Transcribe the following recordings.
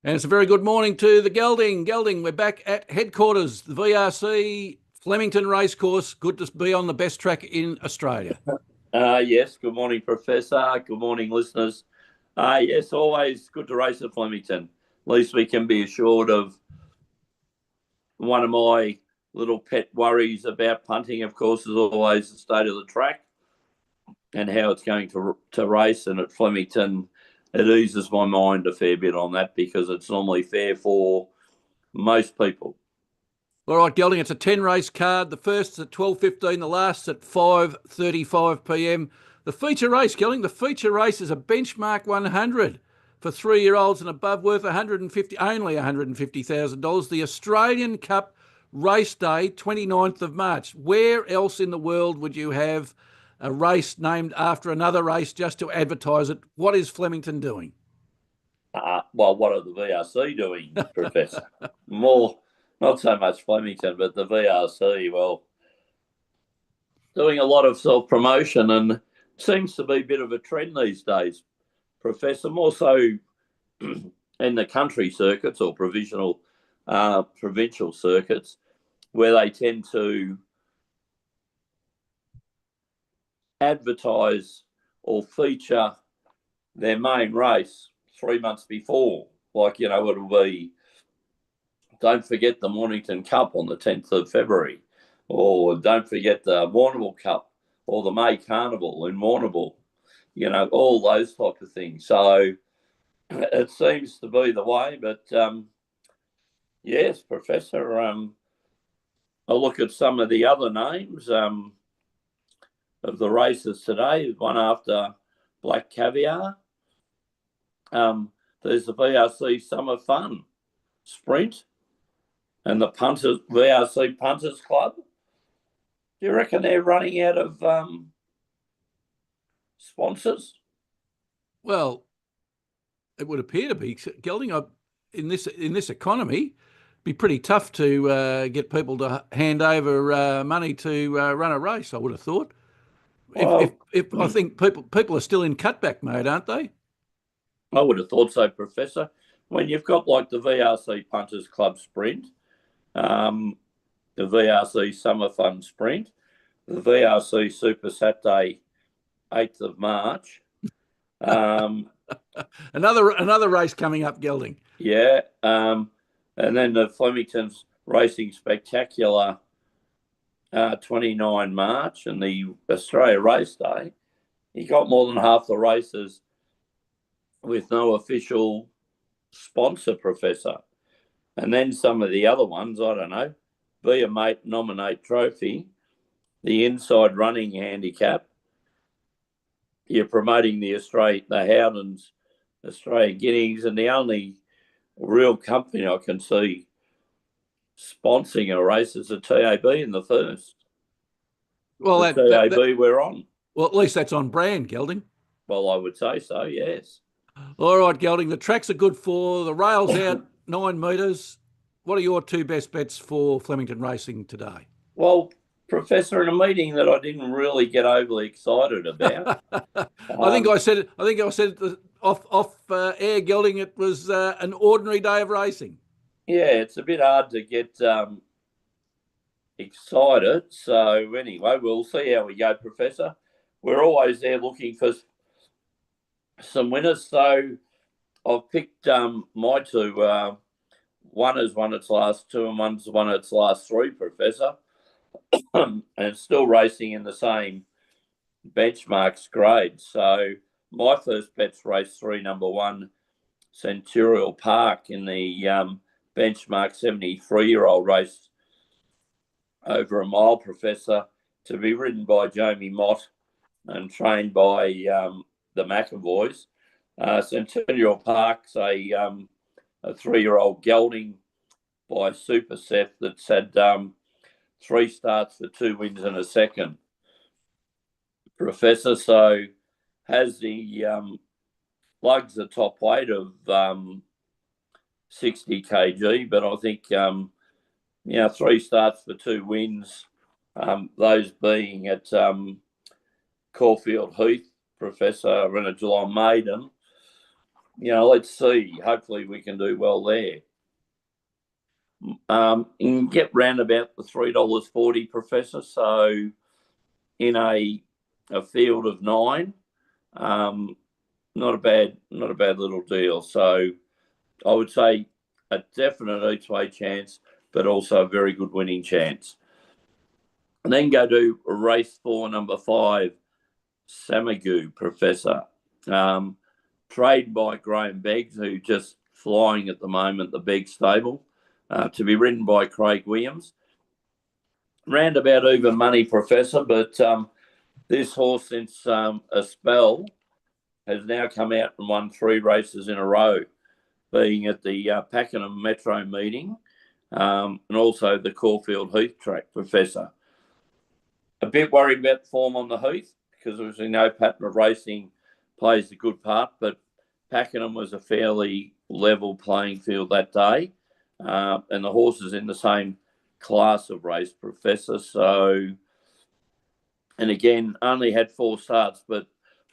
And it's a very good morning to the Gelding. Gelding, we're back at headquarters, the VRC Flemington Racecourse. Good to be on the best track in Australia. Yes, good morning, Professor. Good morning, listeners. Yes, always good to race at Flemington. At least we can be assured of one of my little pet worries about punting, of course, is always the state of the track and how it's going to race. And at Flemington, it eases my mind a fair bit on that because it's normally fair for most people. All right, Gelding, it's a 10-race card. The first at 12:15, the last at 5:35 p.m. The feature race, Gelding, the feature race is a benchmark 100 for 3-year-olds and above, worth only $150,000. The Australian Cup race day, 29th of March. Where else in the world would you have a race named after another race just to advertise it? What is Flemington doing? Well, what are the VRC doing, Professor? More, not so much Flemington, but the VRC, well, doing a lot of self-promotion, and seems to be a bit of a trend these days, Professor, more so in the country circuits or provincial circuits, where they tend to advertise or feature their main race 3 months before. Like, it'll be, don't forget the Mornington Cup on the 10th of February, or don't forget the Warrnambool Cup or the May Carnival in Warrnambool, all those type of things. So it seems to be the way, but yes, Professor, I'll look at some of the other names of the races today, one after Black Caviar. There's the VRC Summer Fun Sprint and the VRC Punters Club. Do you reckon they're running out of sponsors? Well, it would appear to be. Gelding, in this economy, be pretty tough to get people to hand over money to run a race, I would have thought. Well, if I think people are still in cutback mode, aren't they? I would have thought so, Professor. When you've got like the VRC Punters Club Sprint, the VRC Summer Fun Sprint, the VRC Super Saturday, 8th of March. Another race coming up, Gelding. Yeah, and then the Flemington's Racing Spectacular, 29 March, and the Australia Race Day. You got more than half the races with no official sponsor, Professor. And then some of the other ones, I don't know, Be a Mate Nominate Trophy, the Inside Running Handicap. You're promoting the Howdens Australian Guineas, and the only real company I can see sponsoring a race is the TAB in the first. Well, the TAB we're on. Well, at least that's on brand, Gelding. Well, I would say so, yes. All right, Gelding, the tracks are good for the rails out 9 metres. What are your two best bets for Flemington racing today? Well, Professor, in a meeting that I didn't really get overly excited about. I think I said off air, Gelding, it was an ordinary day of racing. Yeah, it's a bit hard to get excited. So anyway, we'll see how we go, Professor. We're always there looking for some winners. So I've picked my two. One has won its last two and one's won its last three, Professor. And it's still racing in the same benchmarks grade. So my first bet's race 3, number 1, Centurial Park, in the benchmark 73-year-old race over a mile, Professor, to be ridden by Jamie Mott and trained by the McAvoys. Centurial Park's a 3-year-old gelding by Super Seth that's had 3 starts for 2 wins and a second, Professor. So has the lugs the top weight of 60 kg, but I think 3 starts for 2 wins, those being at Caulfield Heath, Professor, and a Geelong Maiden, let's see. Hopefully we can do well there. You can get round about the $3.40, Professor. So in a field of 9, not a bad little deal. So I would say a definite each way chance, but also a very good winning chance. And then go to race 4, number 5, Samagu, Professor. Trained by Graham Beggs, who just flying at the moment, the Beggs stable, to be ridden by Craig Williams. Roundabout even money, Professor, but this horse, since a spell, has now come out and won 3 races in a row, being at the Pakenham Metro meeting and also the Caulfield Heath track, Professor. A bit worried about the form on the Heath because, as we know, pattern of racing plays a good part, but Pakenham was a fairly level playing field that day, and the horse is in the same class of race, Professor. So, and again, only had 4 starts, but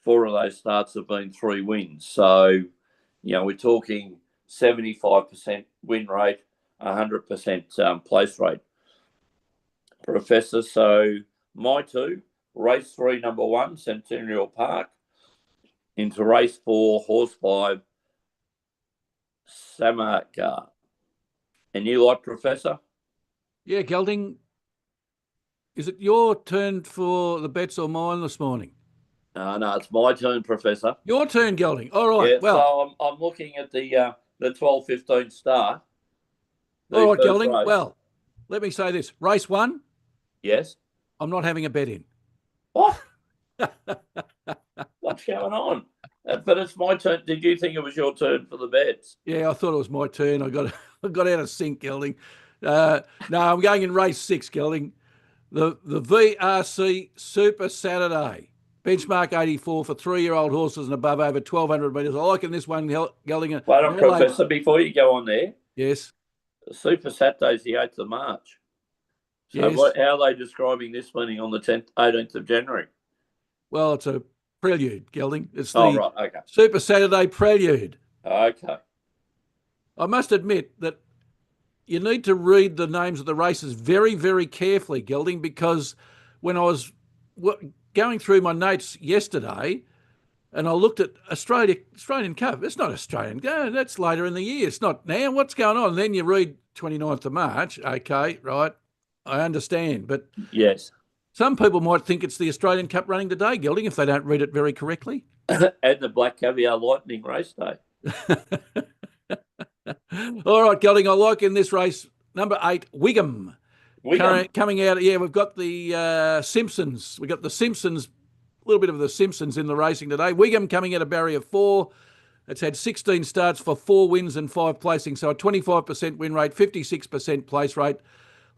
4 of those starts have been 3 wins. So, we're talking 75% win rate, 100% place rate, Professor. So, my 2, race 3, number 1, Centennial Park, into race 4, horse 5, Samaga. And you like, Professor? Yeah, Gelding, is it your turn for the bets or mine this morning? No, it's my turn, Professor. Your turn, Gelding. All right. Yeah, well, so I'm looking at the 12:15 start. All right, Gelding. Race. Well, let me say this. Race 1, yes. I'm not having a bet in. What? What's going on? But it's my turn. Did you think it was your turn for the bets? Yeah, I thought it was my turn. I got out of sync, Gelding. No, I'm going in race 6, Gelding. The VRC Super Saturday. Benchmark 84 for 3-year-old horses and above over 1,200 metres. I like in this one, Gelding. Wait on, Professor, before you go on there. Yes. Super Saturday's the 8th of March. So yes. How are they describing this winning on the 18th of January? Well, it's a prelude, Gelding. It's the right. Okay. Super Saturday prelude. Okay. I must admit that you need to read the names of the races very, very carefully, Gelding, because when I was going through my notes yesterday and I looked at Australian Cup, it's not Australian. That's later in the year. It's not now. What's going on? And then you read 29th of March. Okay, right. I understand. But yes, some people might think it's the Australian Cup running today, Gelding, if they don't read it very correctly. And the Black Caviar Lightning race day. All right, Gelding, I like in this race, number 8, Wigham. Coming out, we've got the Simpsons. We've got the Simpsons, a little bit of the Simpsons in the racing today. Wigham coming at a barrier 4. It's had 16 starts for 4 wins and 5 placings, so a 25% win rate, 56% place rate.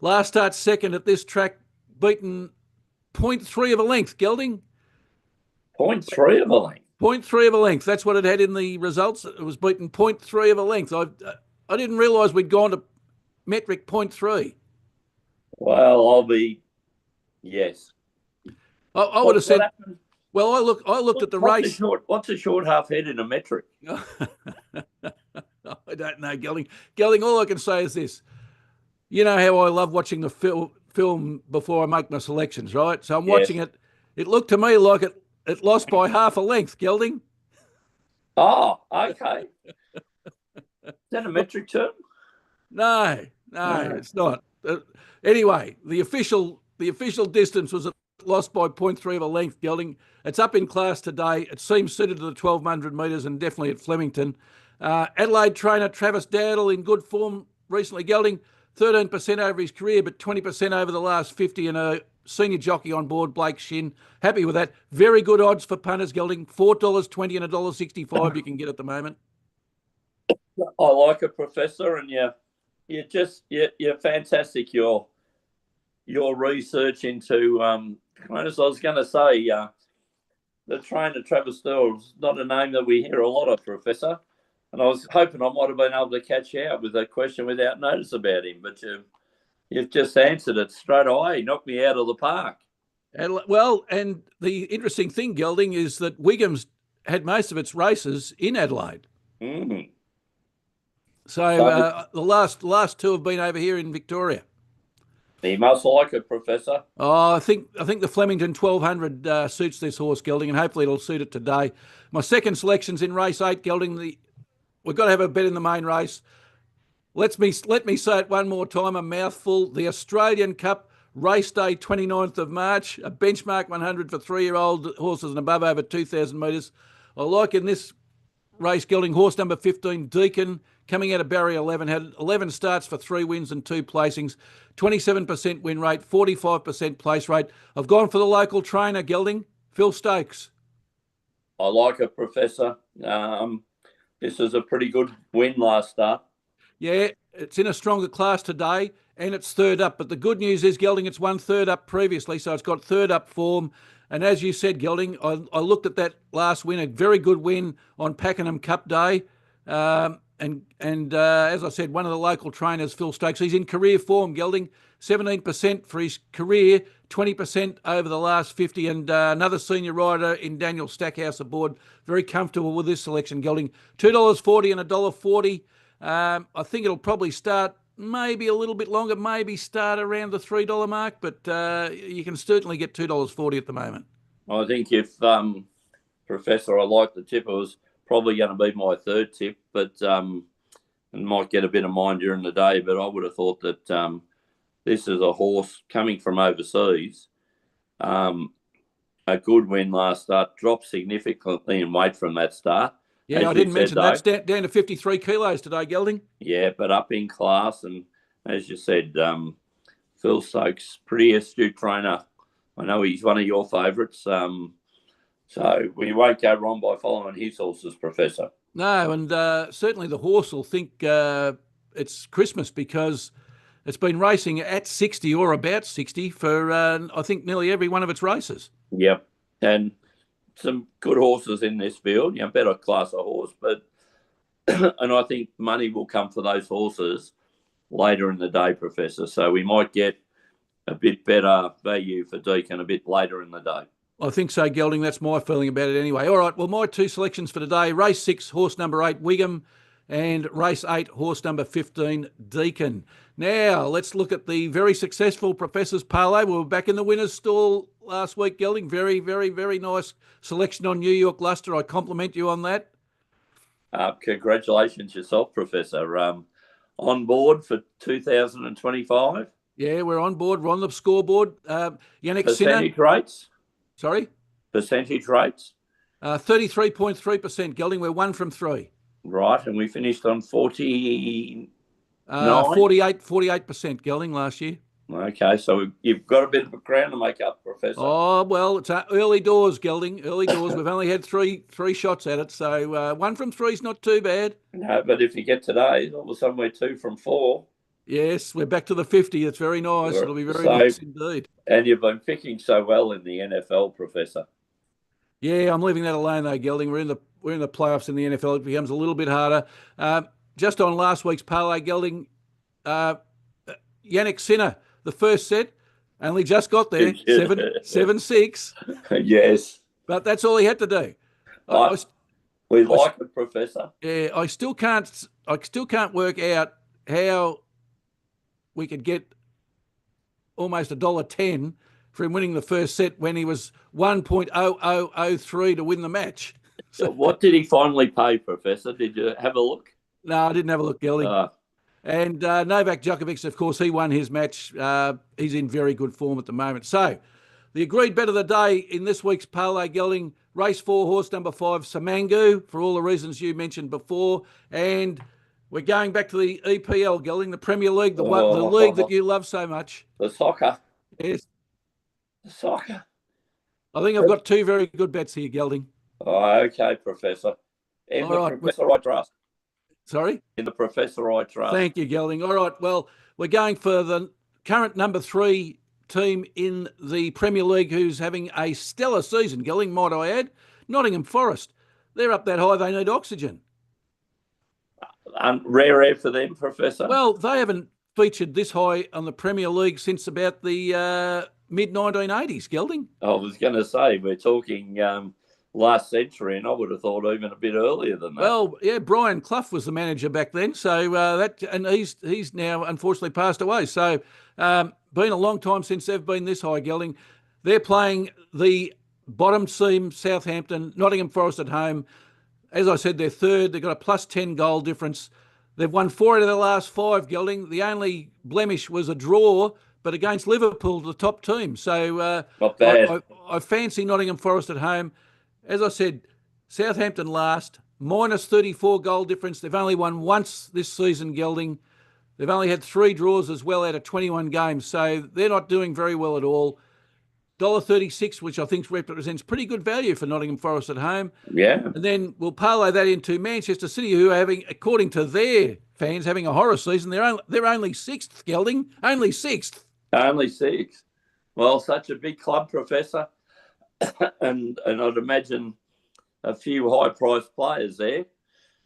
Last start second at this track, beaten 0.3 of a length, Gelding. 0.3 of a length? 0.3 of a length. That's what it had in the results. It was beaten 0.3 of a length. I didn't realise we'd gone to metric 0.3. Well, yes. I would have said. Well, I looked at the race. What's a short half head in a metric? I don't know, Gelding. Gelding, all I can say is this. You know how I love watching the film before I make my selections, right? So I'm watching it. It looked to me like it lost by half a length, Gelding. Oh, okay. Is that a metric term? No, it's not. Anyway, the official distance was lost by 0.3 of a length, Gelding. It's up in class today. It seems suited to the 1,200 metres and definitely at Flemington. Adelaide trainer Travis Dowdle in good form recently, Gelding. 13% over his career, but 20% over the last 50, and a senior jockey on board, Blake Shin. Happy with that. Very good odds for punters, Gelding. $4.20 and $1.65 you can get at the moment. I like it, Professor, and you're fantastic. Your research into as I was going to say, the trainer Travis Dowdle is not a name that we hear a lot of, Professor. And I was hoping I might have been able to catch you out with a question without notice about him, but you've just answered it straight away. Knocked me out of the park. Well, and the interesting thing, Gelding, is that Wigham's had most of its races in Adelaide. Mm. So the last two have been over here in Victoria. He must like it, Professor. Oh, I think the Flemington 1200 suits this horse, Gelding, and hopefully it'll suit it today. My second selection's in race 8, Gelding. We've got to have a bet in the main race. Let me say it one more time, a mouthful. The Australian Cup, race day, 29th of March, a benchmark 100 for 3-year-old horses and above over 2,000 metres. I like in this race, Gelding, horse number 15, Deacon, coming out of barrier 11, had 11 starts for 3 wins and 2 placings, 27% win rate, 45% place rate. I've gone for the local trainer, Gelding, Phil Stokes. I like it, Professor. This is a pretty good win last start. Yeah, it's in a stronger class today, and it's third up. But the good news is, Gelding, it's won third up previously, so it's got third up form. And as you said, Gelding, I looked at that last win, a very good win on Pakenham Cup Day. And as I said, one of the local trainers, Phil Stokes, he's in career form, Gelding, 17% for his career, 20% over the last 50. And another senior rider in Daniel Stackhouse aboard, very comfortable with this selection, Gelding. $2.40 and $1.40. I think it'll probably start maybe a little bit longer, maybe start around the $3 mark, but you can certainly get $2.40 at the moment. I think if, Professor, I like the tip, it was probably going to be my third tip, but and might get a bit of mine during the day, but I would have thought that this is a horse coming from overseas. A good win last start, dropped significantly in weight from that start. Yeah, I didn't mention that. That's down to 53 kilos today, Gelding. Yeah, but up in class. And as you said, Phil Stokes, pretty astute trainer. I know he's one of your favourites. So we won't go wrong by following his horses, Professor. No, and certainly the horse will think it's Christmas because it's been racing at 60 or about 60 for, I think, nearly every one of its races. Yep. And some good horses in this field, better class of horse, but and I think money will come for those horses later in the day, Professor. So we might get a bit better value for Deacon a bit later in the day. I think so, Gelding. That's my feeling about it anyway. All right, well, my two selections for today, race 6, horse number 8, Wigham, and race 8, horse number 15, Deacon. Now, let's look at the very successful Professor's Parlay. We were back in the winner's stall last week, Gelding. Very, very, very nice selection on New York Luster. I compliment you on that. Congratulations yourself, Professor. On board for 2025? Yeah, we're on board. We're on the scoreboard. Yannick Percentage Sinner. rates? Sorry? Percentage rates? 33.3%, Gelding. We're 1 from 3. Right, and we finished on 48%, 48%, Gelding, last year. Okay, so you've got a bit of a ground to make up, Professor. Oh, well, it's early doors, Gelding, early doors. We've only had three shots at it, so 1 from 3 is not too bad. No, but if you get today, all of a sudden we're 2 from 4. Yes, we're back to the 50. It's very nice. It'll be very nice indeed. And you've been picking so well in the NFL, Professor. Yeah, I'm leaving that alone though, Gelding. We're in the playoffs in the NFL. It becomes a little bit harder. Just on last week's parlay, Gelding, Yannick Sinner, the first set, only just got there, 7-6. Yes, but that's all he had to do. We like it, Professor. Yeah, I still can't work out how we could get almost $1.10 for him winning the first set when he was 1.0003 to win the match. So what did he finally pay, Professor? Did you have a look? No, I didn't have a look, Gelding. And Novak Djokovic, of course, he won his match. He's in very good form at the moment. So the agreed bet of the day in this week's parlay, Gelding, race 4, horse number 5, Samangu, for all the reasons you mentioned before. And we're going back to the EPL, Gelding, the Premier League, the league that you love so much. The soccer. Yes. The soccer. I think I've got 2 very good bets here, Gelding. Oh, okay, Professor. In the Professor I trust. Sorry? In the Professor I trust. Thank you, Gelding. All right, well, we're going for the current number 3 team in the Premier League who's having a stellar season, Gelding, might I add. Nottingham Forest. They're up that high, they need oxygen. Rare air for them, Professor? Well, they haven't featured this high on the Premier League since about the mid-1980s, Gelding. I was going to say, we're talking last century, and I would have thought even a bit earlier than that. Well, yeah, Brian Clough was the manager back then, so he's now unfortunately passed away. So, been a long time since they've been this high, Gelding. They're playing the bottom team, Southampton, Nottingham Forest at home. As I said, they're third. They've got a plus 10 goal difference. They've won 4 out of their last 5, Gelding. The only blemish was a draw, but against Liverpool, the top team. So not bad. I fancy Nottingham Forest at home. As I said, Southampton last, minus 34 goal difference. They've only won once this season, Gelding. They've only had 3 draws as well out of 21 games. So they're not doing very well at all. $1.36, which I think represents pretty good value for Nottingham Forest at home. Yeah. And then we'll parlay that into Manchester City, who are having, according to their fans, having a horror season. They're only 6th, Gelding. Only 6th. Only 6th. Well, such a big club, Professor. and I'd imagine a few high-priced players there.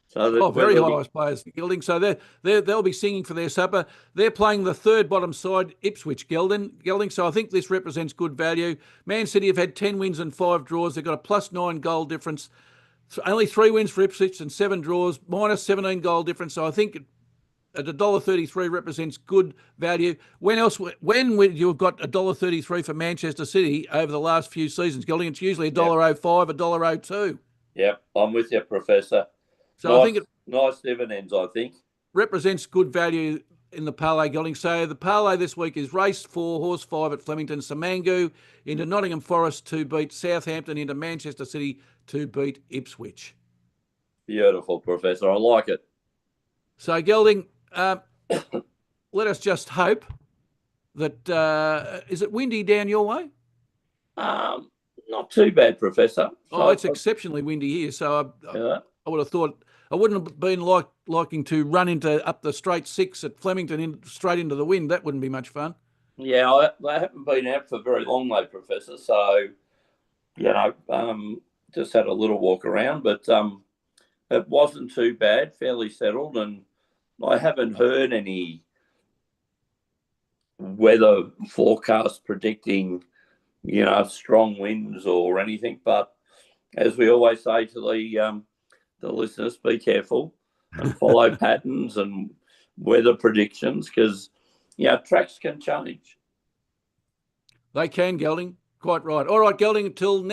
So very high-priced players, Gelding. So they'll be singing for their supper. They're playing the third bottom side, Ipswich, Gelding. So I think this represents good value. Man City have had 10 wins and 5 draws. They've got a plus 9 goal difference. So only 3 wins for Ipswich and 7 draws, minus 17 goal difference. So I think at $1.33 represents good value. When would you have got $1.33 for Manchester City over the last few seasons, Gelding? It's usually $1.05, $1.02. Yep, I'm with you, Professor. So nice, I think nice dividends, I think. Represents good value in the parlay, Gelding. So the parlay this week is race 4, horse 5 at Flemington, Samangu into Nottingham Forest to beat Southampton, into Manchester City to beat Ipswich. Beautiful, Professor. I like it. So, Gelding, let us just hope that is it windy down your way? Not too bad, Professor. Oh, it's exceptionally windy here. So I would have thought I wouldn't have been liking to run up the straight 6 at Flemington straight into the wind. That wouldn't be much fun. Yeah, I haven't been out for very long though, Professor. So, just had a little walk around, but it wasn't too bad, fairly settled, and I haven't heard any weather forecast predicting, strong winds or anything. But as we always say to the listeners, be careful and follow patterns and weather predictions because, tracks can change. They can, Gelding. Quite right. All right, Gelding, until next